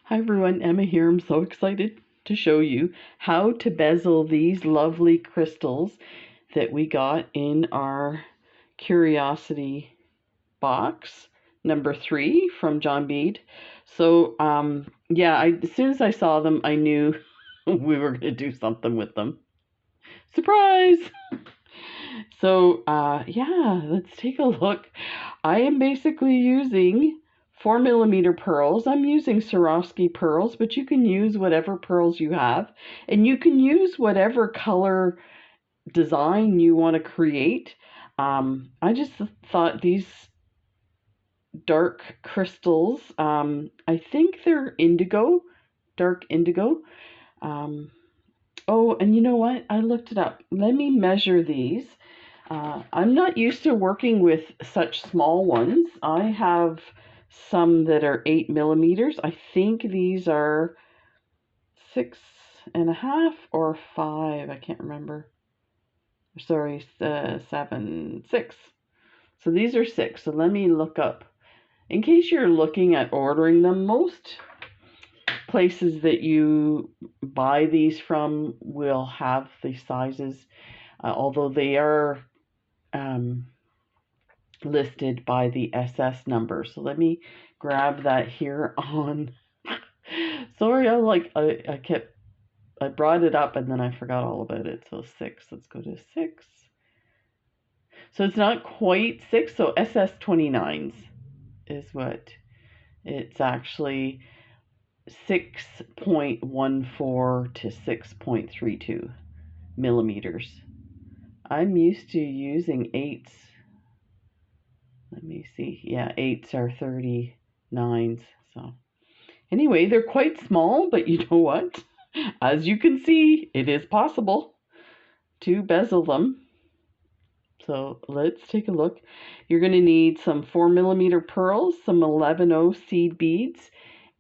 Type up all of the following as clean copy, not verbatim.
Hi everyone, Emma here. I'm so excited to show you how to bezel these lovely crystals that we got in our Curiosity box number 3 from John Bead. So yeah, as soon as I saw them, I knew we were going to do something with them. Surprise! So yeah, let's take a look. I am basically using 4mm pearls. I'm using Swarovski pearls, but you can use whatever pearls you have, and you can use whatever color design you want to create. I just thought these dark crystals, I think they're indigo, dark indigo. Um, oh, and you know what? I looked it up. Let me measure these. I'm not used to working with such small ones. I have some that are 8mm. I think these are 6.5 or 5. I can't remember. Sorry, 7, 6. So these are 6. So let me look up. In case you're looking at ordering them, most places that you buy these from will have the sizes, although they are listed by the SS number. So let me grab that here on. Sorry, I brought it up and then I forgot all about it. So 6. Let's go to 6. So it's not quite 6. So SS 29s is what it's actually, 6.14 to 6.32 millimeters. I'm used to using 8s. Let me see. Yeah, 8s are 39s. So anyway, they're quite small, but you know what? As you can see, it is possible to bezel them. So let's take a look. You're going to need some 4mm pearls, some 11/0 seed beads,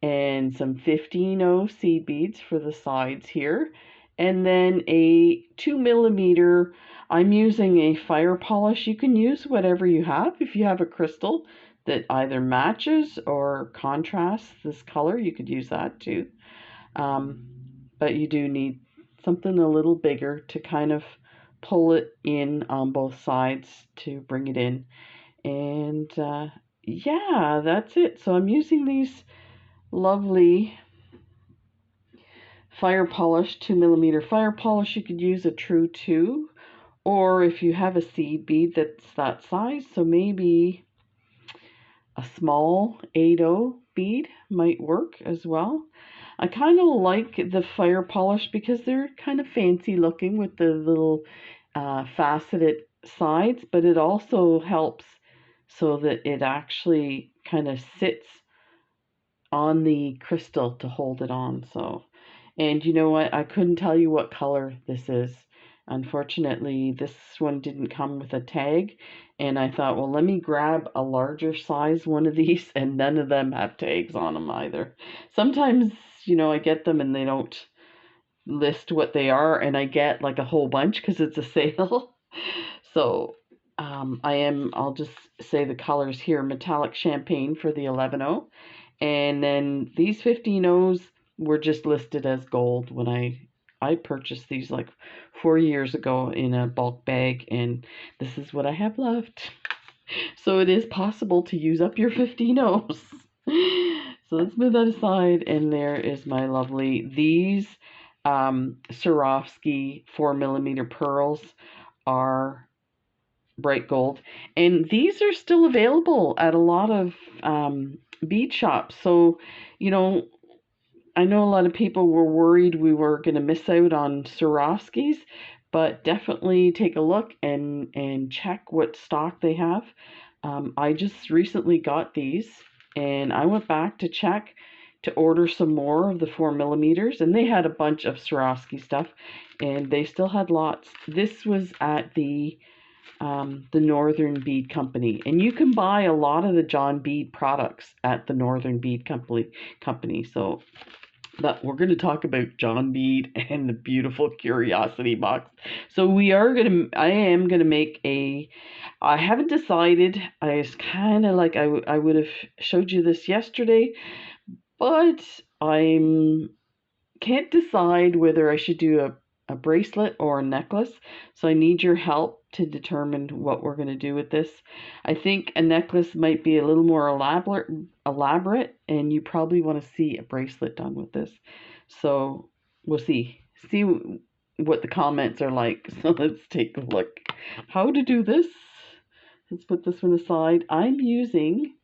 and some 15/0 seed beads for the sides here. And then a 2mm, I'm using a fire polish. You can use whatever you have. If you have a crystal that either matches or contrasts this color, you could use that too. But you do need something a little bigger to kind of pull it in on both sides to bring it in. And yeah, that's it. So I'm using these lovely fire polish, 2mm fire polish. You could use a true 2, or if you have a seed bead that's that size, so maybe a small 8/0 bead might work as well. I kind of like the fire polish because they're kind of fancy looking with the little faceted sides, but it also helps so that it actually kind of sits on the crystal to hold it on. So, and you know what? I couldn't tell you what color this is. Unfortunately, this one didn't come with a tag, and I thought, well, let me grab a larger size one of these, and none of them have tags on them either. Sometimes, I get them and they don't list what they are, and I get like a whole bunch because it's a sale. So I'll just say the colors here: metallic champagne for the 11/0, and then these 15/0s were just listed as gold when I purchased these like 4 years ago in a bulk bag, and this is what I have left. So it is possible to use up your 15/0s. So let's move that aside, and there is my lovely, these Swarovski 4mm pearls are bright gold, and these are still available at a lot of bead shops. So I know a lot of people were worried we were going to miss out on Swarovskis, but definitely take a look and check what stock they have. I just recently got these, and I went back to check to order some more of the 4mm, and they had a bunch of Swarovski stuff, and they still had lots. This was at the Northern Bead Company, and you can buy a lot of the John Bead products at the Northern Bead Company. So, but we're going to talk about John Bead and the beautiful Curiosity box. So I am going to make I haven't decided. I was kind of like, I would have showed you this yesterday, but I can't decide whether I should do a bracelet or a necklace, so I need your help to determine what we're going to do with this. I think a necklace might be a little more elaborate, and you probably want to see a bracelet done with this. So we'll see what the comments are like. So let's take a look how to do this. Let's put this one aside. I'm using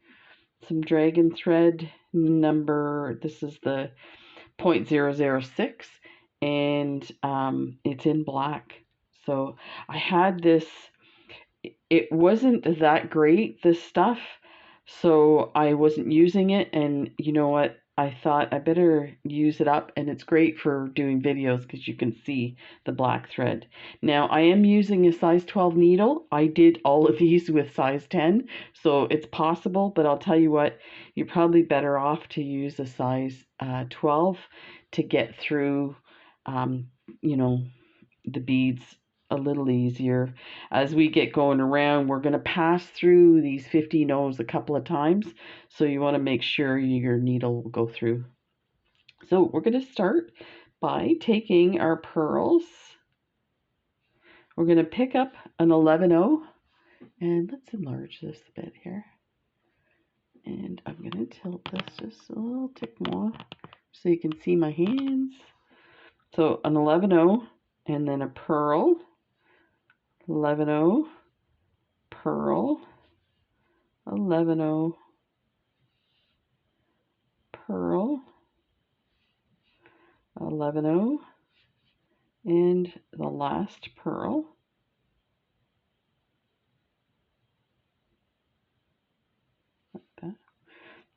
some dragon thread number, this is the 0.006, and it's in black. So I had this, it wasn't that great, this stuff, so I wasn't using it, and you know what, I thought I better use it up, and it's great for doing videos because you can see the black thread. Now I am using a size 12 needle. I did all of these with size 10, so it's possible, but I'll tell you what, you're probably better off to use a size 12 to get through, you know, the beads a little easier. As we get going around, we're going to pass through these 15 O's a couple of times, so you want to make sure your needle will go through. So we're going to start by taking our pearls. We're going to pick up an 11 and let's enlarge this a bit here. And I'm going to tilt this just a little tick more so you can see my hands. So an 11 and then a pearl, 11 pearl, 11 pearl, 11 and the last pearl. Like that.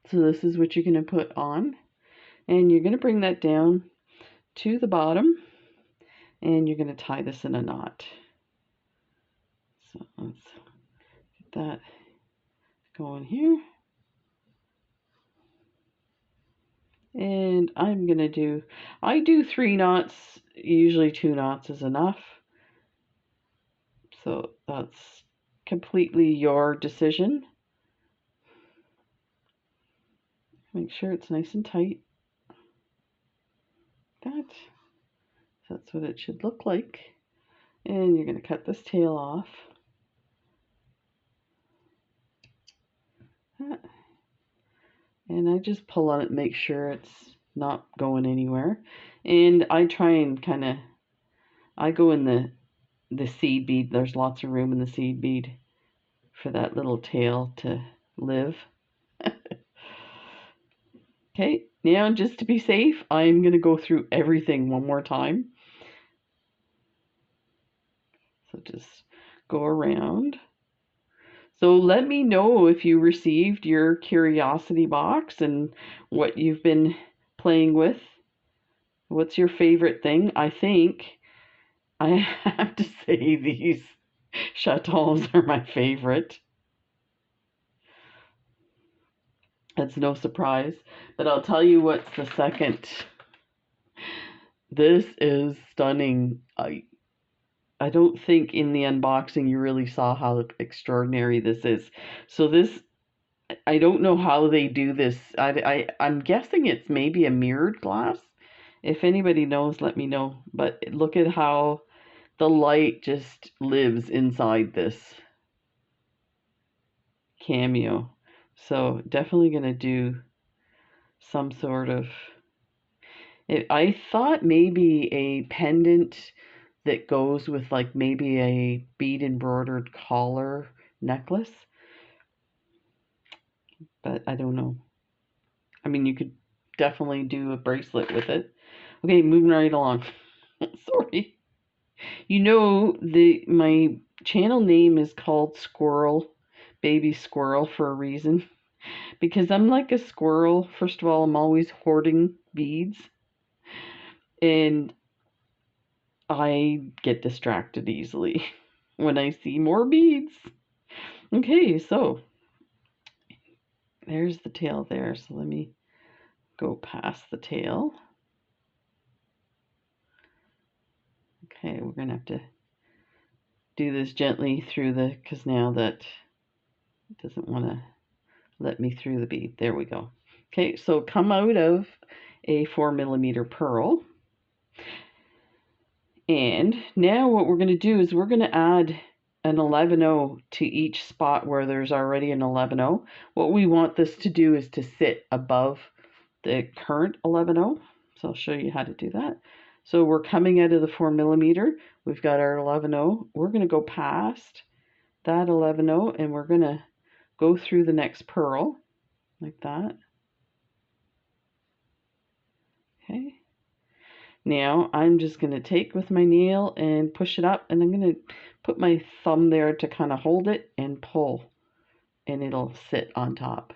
So this is what you're going to put on, and you're going to bring that down to the bottom, and you're going to tie this in a knot. So let's get that going here. And I'm going to do, I do 3 knots, usually 2 knots is enough. So that's completely your decision. Make sure it's nice and tight. That. That's what it should look like. And you're going to cut this tail off. And I just pull on it, make sure it's not going anywhere. And I try and kind of, I go in the seed bead. There's lots of room in the seed bead for that little tail to live. Okay, now just to be safe, I'm going to go through everything one more time. So just go around. So let me know if you received your curiosity box and what you've been playing with. What's your favorite thing? I think I have to say these Chatons are my favorite. That's no surprise, but I'll tell you what's the second. This is stunning. I don't think in the unboxing you really saw how extraordinary this is. So this, I don't know how they do this. I'm guessing it's maybe a mirrored glass. If anybody knows, let me know. But look at how the light just lives inside this cameo. So definitely going to do some sort of, I thought maybe a pendant that goes with like maybe a bead embroidered collar necklace, but I don't know. I mean, you could definitely do a bracelet with it. Okay, moving right along. Sorry. You know, my channel name is called Squirrel, Baby Squirrel, for a reason. Because I'm like a squirrel. First of all, I'm always hoarding beads. And I get distracted easily when I see more beads. Okay, so there's the tail there. So let me go past the tail. Okay, we're going to have to do this gently through the, because now that it doesn't want to let me through the bead. There we go. Okay, so come out of a 4mm pearl. And now what we're going to do is we're going to add an 11/0 to each spot where there's already an 11/0. What we want this to do is to sit above the current 11/0. So I'll show you how to do that. So we're coming out of the 4mm. We've got our 11/0. We're going to go past that 11/0 and we're going to go through the next pearl like that. Okay. Now I'm just going to take with my nail and push it up, and I'm going to put my thumb there to kind of hold it and pull, and it'll sit on top.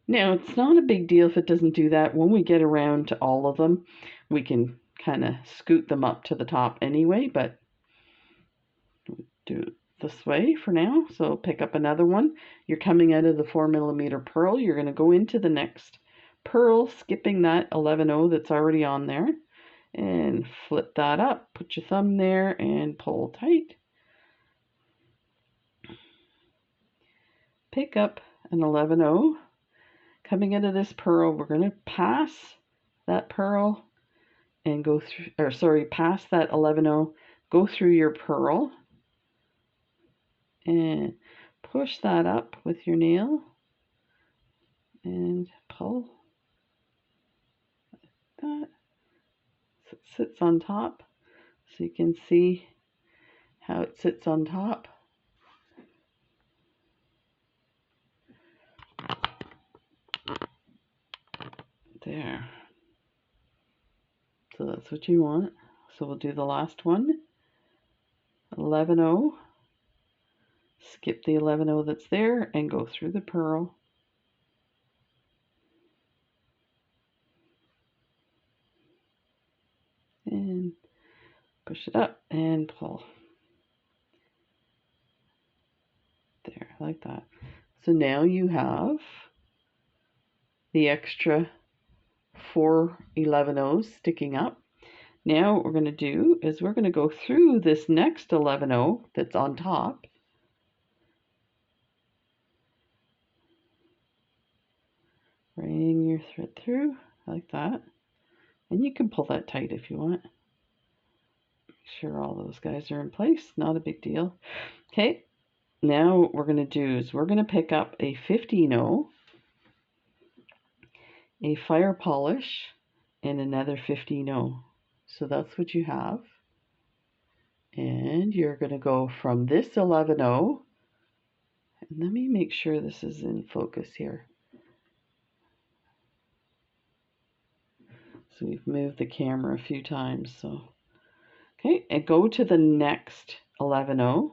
Now it's not a big deal if it doesn't do that. When we get around to all of them, we can kind of scoot them up to the top anyway, but do it this way for now. So pick up another one. You're coming out of the 4mm pearl. You're going to go into the next pearl, skipping that 11/0 that's already on there. And flip that up, put your thumb there and pull tight. Pick up an 11/0. Coming into this pearl, we're going to pass that pearl and go through, or sorry, pass that 11/0, go through your pearl and push that up with your nail and pull like that. So it sits on top, so you can see how it sits on top. There. So that's what you want. So we'll do the last one. 11/0. Skip the 11/0 that's there and go through the pearl. And push it up and pull. There, like that. So now you have the extra 4 11/0s sticking up. Now what we're going to do is we're going to go through this next 11/0 that's on top. Bring your thread through like that. And you can pull that tight if you want. Make sure all those guys are in place. Not a big deal. Okay, now what we're going to do is we're going to pick up a 15/0, a fire polish, and another 15/0. So that's what you have. And you're going to go from this 11/0, and let me make sure this is in focus here. So we've moved the camera a few times. So okay, and go to the next 11/0.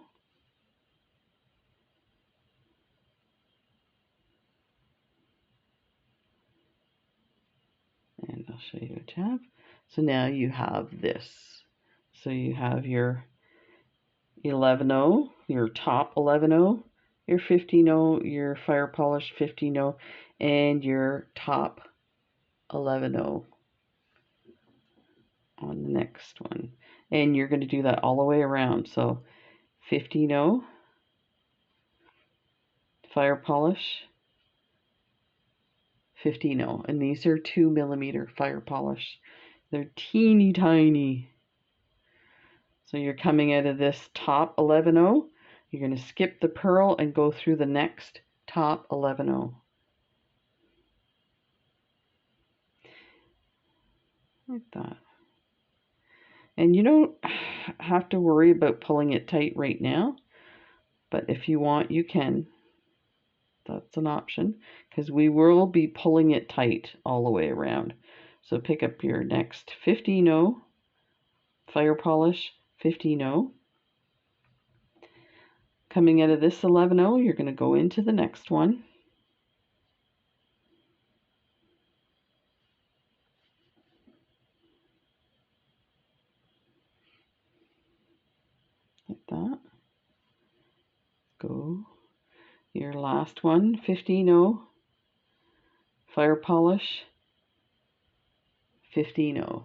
And I'll show you what you have. So now you have this. So you have your 11/0, your top 11/0, your 15/0, your fire polish 15/0, and your top 11/0 on the next one. And you're going to do that all the way around. So 15/0, fire polish, 15/0, and these are 2mm fire polish. They're teeny tiny. So you're coming out of this top 11/0, you're going to skip the pearl and go through the next top 11/0. Like that. And you don't have to worry about pulling it tight right now, but if you want, you can. That's an option, because we will be pulling it tight all the way around. So pick up your next 15/0, fire polish, 15/0. Coming out of this 11/0, you're going to go into the next one. Like that. Go. Your last one, 15/0, fire polish, 15/0.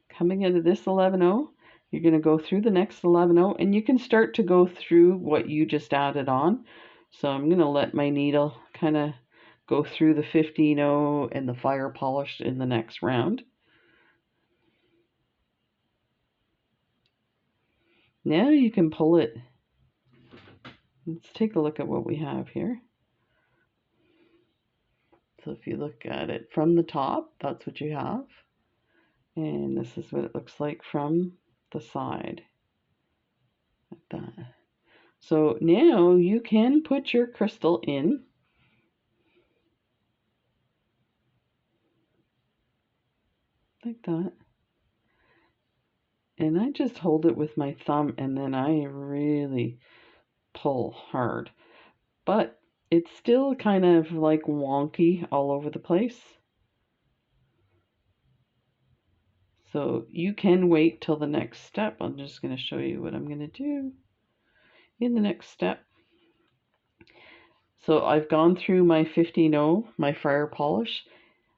Coming out of this 11/0, you're going to go through the next 11/0, and you can start to go through what you just added on. So I'm going to let my needle kind of go through the 15-0 and the fire polish in the next round. Now you can pull it. Let's take a look at what we have here. So if you look at it from the top, that's what you have. And this is what it looks like from the side. Like that. So now you can put your crystal in. Like that. And I just hold it with my thumb and then I really pull hard. But it's still kind of like wonky all over the place. So you can wait till the next step. I'm just going to show you what I'm going to do in the next step. So I've gone through my 15-0, my fire polish.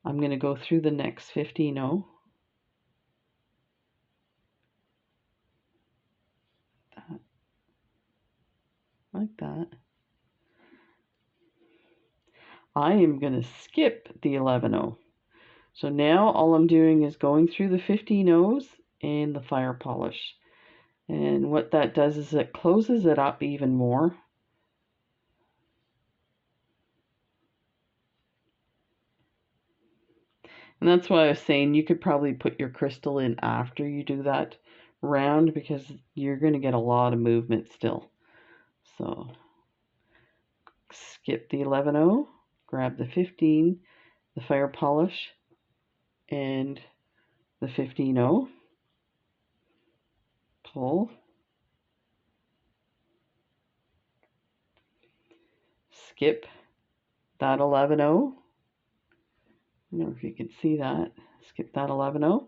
I'm going to go through the next 15-0. Like that. I am going to skip the 11-0. So now all I'm doing is going through the 15-0s and the fire polish. And what that does is it closes it up even more. And that's why I was saying you could probably put your crystal in after you do that round because you're going to get a lot of movement still. So skip the 11-0, grab the 15, the fire polish, and the 15-0. Pull. Skip that 11-0. I don't know if you can see that. Skip that 11-0.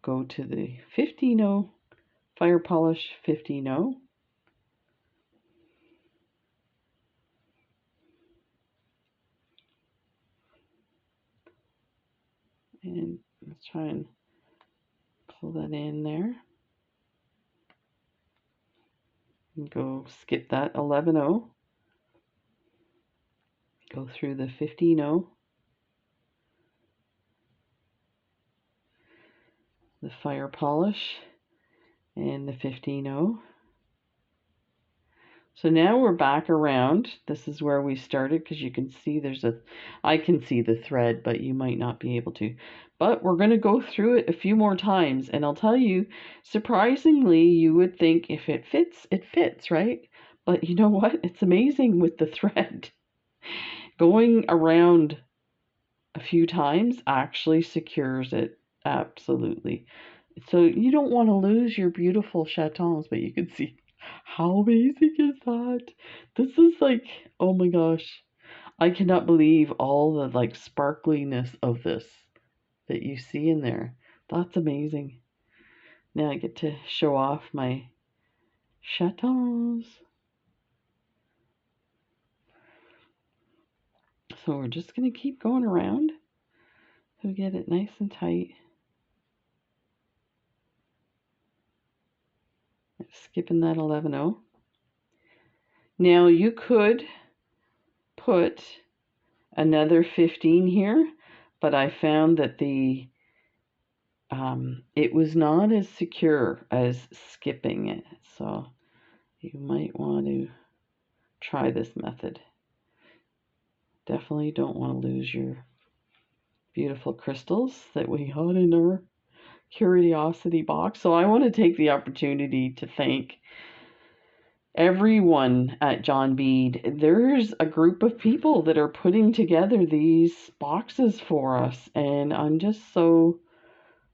Go to the 15-0, fire polish 15-0. And let's try and pull that in there. And go skip that 11-0. Go through the 15-0. The fire polish and the 15-0. So now we're back around. This is where we started because you can see I can see the thread, but you might not be able to. But we're going to go through it a few more times, and I'll tell you, surprisingly, you would think if it fits, it fits, right? But you know what? It's amazing with the thread. Going around a few times actually secures it. Absolutely. So you don't want to lose your beautiful chatons, but you can see how amazing is that? This is like, oh my gosh. I cannot believe all the like sparkliness of this that you see in there. That's amazing. Now I get to show off my chatons. So we're just going to keep going around so we get it nice and tight. Skipping that 11-0. Now you could put another 15 here, but I found that it was not as secure as skipping it. So you might want to try this method. Definitely don't want to lose your beautiful crystals that we got in our curiosity box. So I want to take the opportunity to thank everyone at John Bead. There's a group of people that are putting together these boxes for us, and I'm just so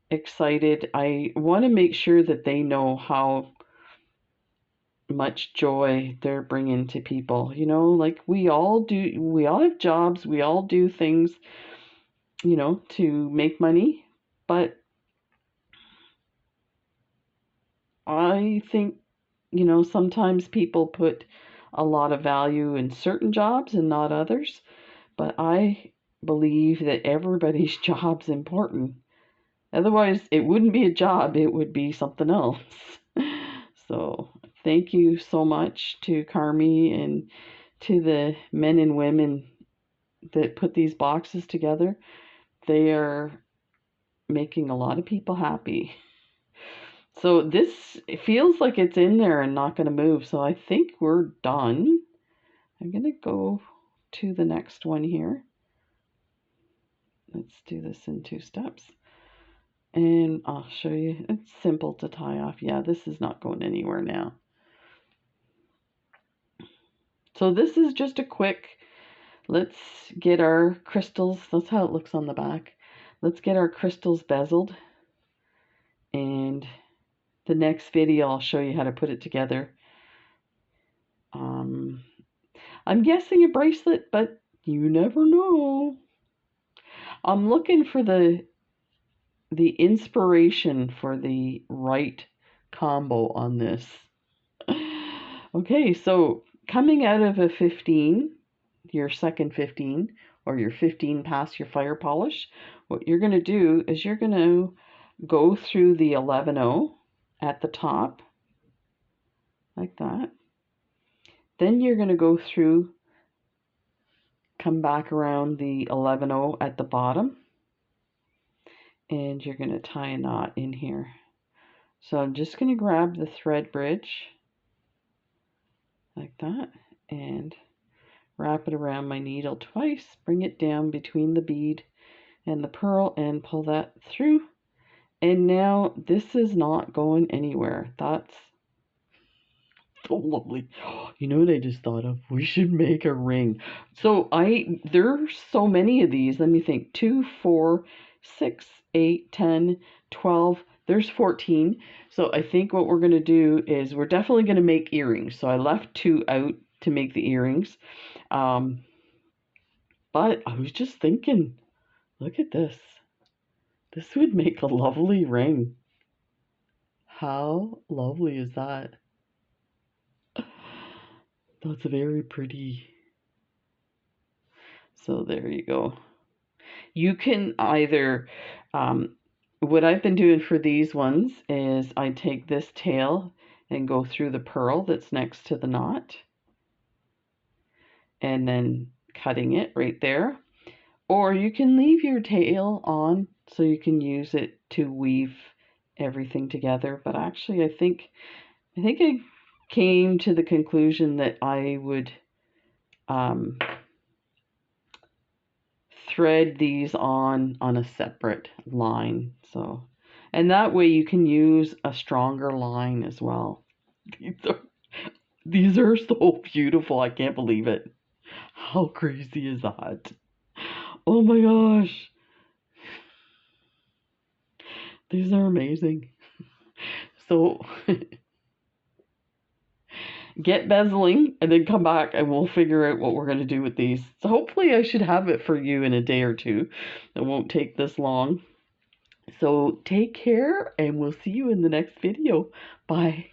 excited. I want to make sure that they know how much joy they're bringing to people. You know, like we all have jobs, we all do things, you know, to make money, but I think, you know, sometimes people put a lot of value in certain jobs and not others, but I believe that everybody's job's important. Otherwise, it wouldn't be a job, it would be something else. So, thank you so much to Carmi and to the men and women that put these boxes together, they are making a lot of people happy. So this, it feels like it's in there and not going to move. So I think we're done. I'm going to go to the next one here. Let's do this in 2 steps. And I'll show you. It's simple to tie off. Yeah, this is not going anywhere now. So this is just a quick, let's get our crystals. That's how it looks on the back. Let's get our crystals bezeled. And the next video, I'll show you how to put it together. I'm guessing a bracelet, but you never know. I'm looking for the inspiration for the right combo on this. Okay, so coming out of a 15, your second 15, or your 15 past your fire polish, what you're going to do is you're going to go through the 11-0 at the top, like that. Then you're going to go through, come back around the 11-0 at the bottom, and you're going to tie a knot in here. So I'm just going to grab the thread bridge, like that, and wrap it around my needle twice, bring it down between the bead and the pearl, and pull that through. And now this is not going anywhere. That's so lovely. You know what I just thought of? We should make a ring. So there's so many of these. Let me think. 2, 4, 6, 8, 10, 12. There's 14. So I think what we're going to do is we're definitely going to make earrings. So I left 2 out to make the earrings. But I was just thinking, look at this. This would make a lovely ring. How lovely is that? That's very pretty. So there you go. You can either, what I've been doing for these ones is I take this tail and go through the pearl that's next to the knot, and then cutting it right there. Or you can leave your tail on so you can use it to weave everything together. But actually I think I came to the conclusion that I would thread these on a separate line. So, and that way you can use a stronger line as well. These are so beautiful. I can't believe it. How crazy is that? Oh my gosh. These are amazing. So get bezeling and then come back and we'll figure out what we're going to do with these. So hopefully I should have it for you in a day or two. It won't take this long. So take care and we'll see you in the next video. Bye.